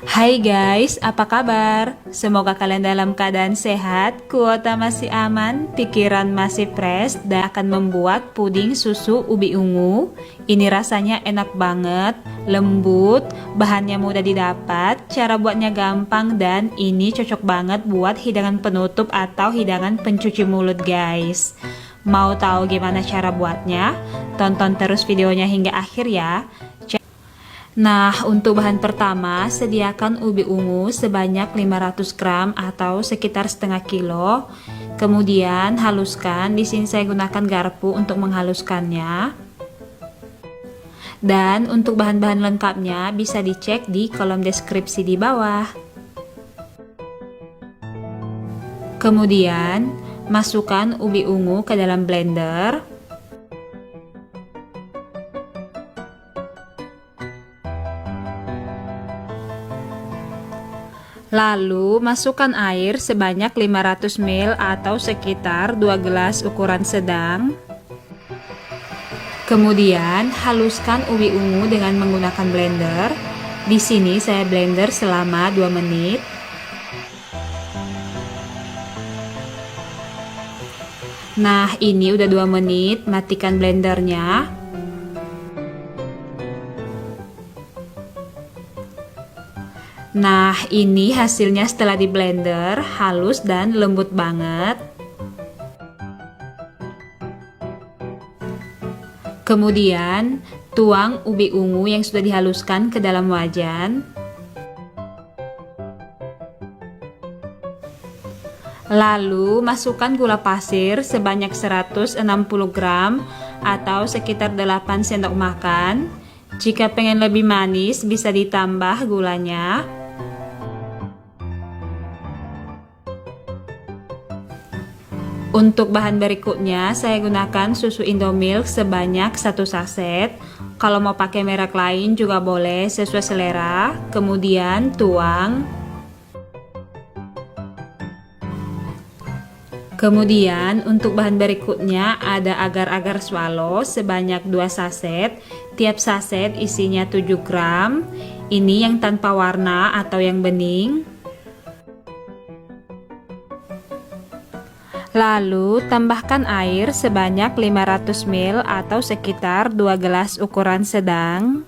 Hai guys, apa kabar? Semoga kalian dalam keadaan sehat, kuota masih aman, pikiran masih fresh, dan akan membuat puding susu ubi ungu. Ini rasanya enak banget, lembut, bahannya mudah didapat, cara buatnya gampang, dan ini cocok banget buat hidangan penutup atau hidangan pencuci mulut guys. Mau tahu gimana cara buatnya? Tonton terus videonya hingga akhir ya. Nah, untuk bahan pertama, sediakan ubi ungu sebanyak 500 gram atau sekitar setengah kilo. Kemudian haluskan, di sini saya gunakan garpu untuk menghaluskannya. Dan untuk bahan-bahan lengkapnya bisa dicek di kolom deskripsi di bawah. Kemudian, masukkan ubi ungu ke dalam blender. Lalu masukkan air sebanyak 500 ml atau sekitar 2 gelas ukuran sedang. Kemudian haluskan ubi ungu dengan menggunakan blender. Di sini saya blender selama 2 menit. Nah, ini udah 2 menit, matikan blendernya. Nah, ini hasilnya setelah di blender, halus dan lembut banget. Kemudian, tuang ubi ungu yang sudah dihaluskan ke dalam wajan. Lalu, masukkan gula pasir sebanyak 160 gram atau sekitar 8 sendok makan. Jika pengen lebih manis, bisa ditambah gulanya. Untuk bahan berikutnya, saya gunakan susu Indomilk sebanyak 1 saset. Kalau mau pakai merek lain juga boleh, sesuai selera. Kemudian tuang. Kemudian untuk bahan berikutnya ada agar-agar swallow sebanyak 2 saset. Tiap saset isinya 7 gram. Ini yang tanpa warna atau yang bening. Lalu tambahkan air sebanyak 500 ml atau sekitar 2 gelas ukuran sedang.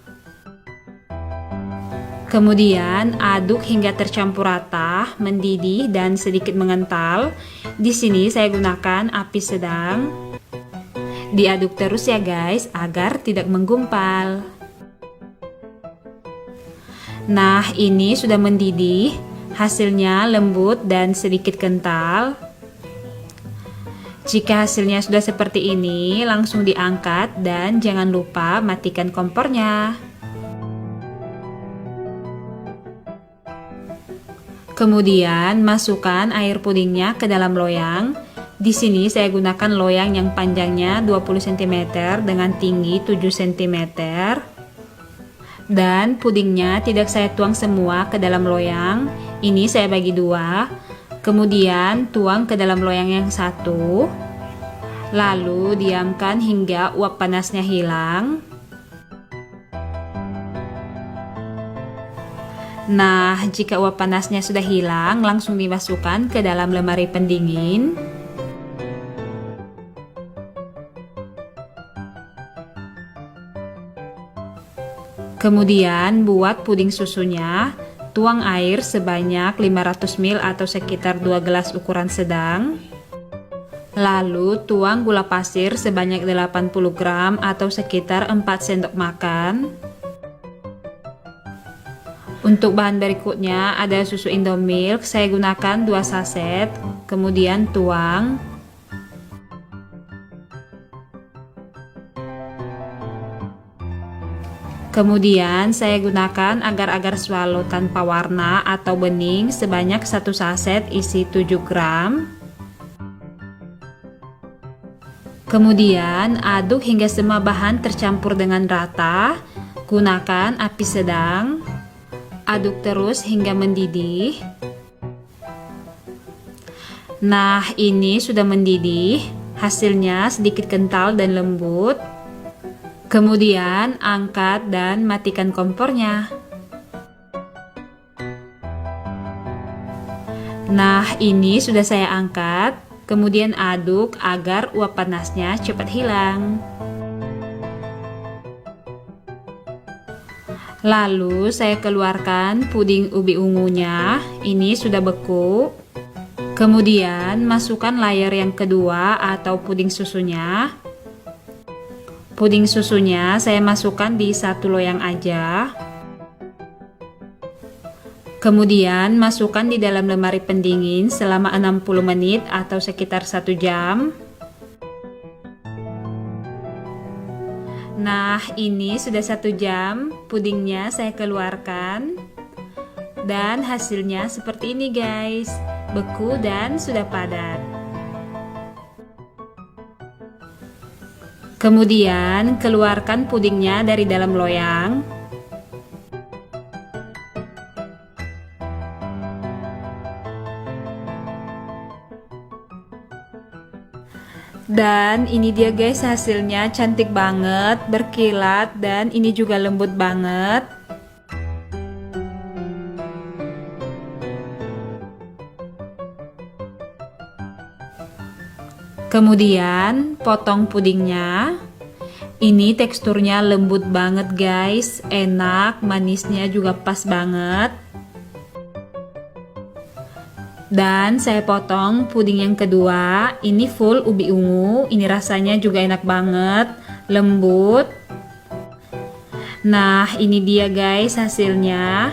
Kemudian aduk hingga tercampur rata, mendidih dan sedikit mengental. Di sini saya gunakan api sedang. Diaduk terus ya guys agar tidak menggumpal. Nah, ini sudah mendidih. Hasilnya lembut dan sedikit kental. Jika hasilnya sudah seperti ini, langsung diangkat dan jangan lupa matikan kompornya. Kemudian masukkan air pudingnya ke dalam loyang. Di sini saya gunakan loyang yang panjangnya 20 cm dengan tinggi 7 cm. Dan pudingnya tidak saya tuang semua ke dalam loyang. Ini saya bagi dua. Kemudian tuang ke dalam loyang yang satu. Lalu diamkan hingga uap panasnya hilang. Nah, jika uap panasnya sudah hilang, langsung dimasukkan ke dalam lemari pendingin. Kemudian buat puding susunya. Tuang air sebanyak 500 ml atau sekitar 2 gelas ukuran sedang. Lalu tuang gula pasir sebanyak 80 gram atau sekitar 4 sendok makan. Untuk bahan berikutnya ada susu Indomilk, saya gunakan 2 saset. Kemudian tuang. Kemudian saya gunakan agar-agar swallow tanpa warna atau bening sebanyak 1 saset isi 7 gram. Kemudian aduk hingga semua bahan tercampur dengan rata. Gunakan api sedang. Aduk terus hingga mendidih. Nah, ini sudah mendidih. Hasilnya sedikit kental dan lembut. Kemudian angkat dan matikan kompornya. Nah, ini sudah saya angkat. Kemudian aduk agar uap panasnya cepat hilang. Lalu saya keluarkan puding ubi ungunya. Ini sudah beku. Kemudian masukkan layer yang kedua atau puding susunya. Puding susunya saya masukkan di satu loyang aja. Kemudian masukkan di dalam lemari pendingin selama 60 menit atau sekitar 1 jam. Nah, ini sudah 1 jam, pudingnya saya keluarkan. Dan hasilnya seperti ini guys, beku dan sudah padat. Kemudian keluarkan pudingnya dari dalam loyang. Dan ini dia guys, hasilnya cantik banget, berkilat, dan ini juga lembut banget. Kemudian potong pudingnya. Ini teksturnya lembut banget guys, enak, manisnya juga pas banget. Dan saya potong puding yang kedua, ini full ubi ungu, ini rasanya juga enak banget, lembut. Nah, ini dia guys hasilnya.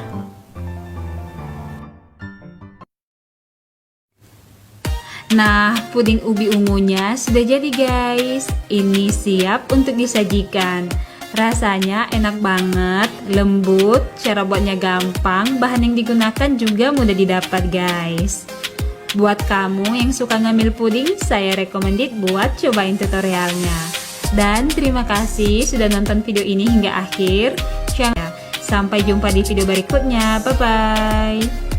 Nah, puding ubi ungunya sudah jadi guys. Ini siap untuk disajikan. Rasanya enak banget, lembut, cara buatnya gampang, bahan yang digunakan juga mudah didapat guys. Buat kamu yang suka ngambil puding, saya recommended buat cobain tutorialnya. Dan terima kasih sudah nonton video ini hingga akhir. Sampai jumpa di video berikutnya, bye bye.